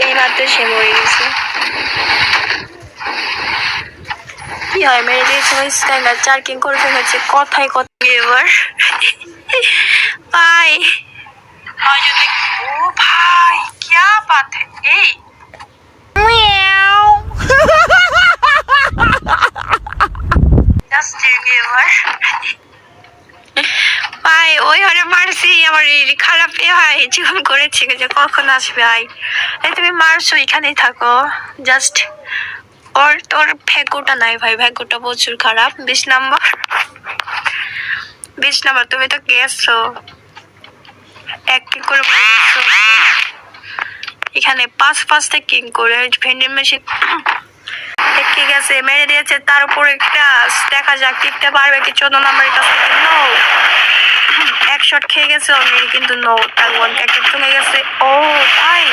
এই মাত্র সে মরে গেছে। কি হয়, মেরে দিয়েছে ওই স্ক্যানার, চার্কিং করে ফেলেছে, কথাই কথা এবার ভাই যদি ও ভাই क्या बात है এই ভাই ওই হরে মারছি, আমার খারাপ হয় জীবন করেছি যে কখন আসবে। ভাই তুমি মারছো, এখানেই থাকো জাস্ট। ওর তোর ভাগ্যটা নাই ভাই, ভাগ্যটা প্রচুর খারাপ। 20 নম্বর, 20 নম্বর তুমি তো গেছো অ্যাক্টিং করে এখানে 5-5টা কিং করে ভেন্ডিং মেশিন ঠিক আছে মেরে দিয়েছে। তার উপর একটা দেখা যাক টিকতে পারবে কি 14 নম্বরের কাছে। নো, এক শট খেয়ে গেছে অলরেডি, কিন্তু নো, তার ওয়ান একটা চলে গেছে। ও ভাই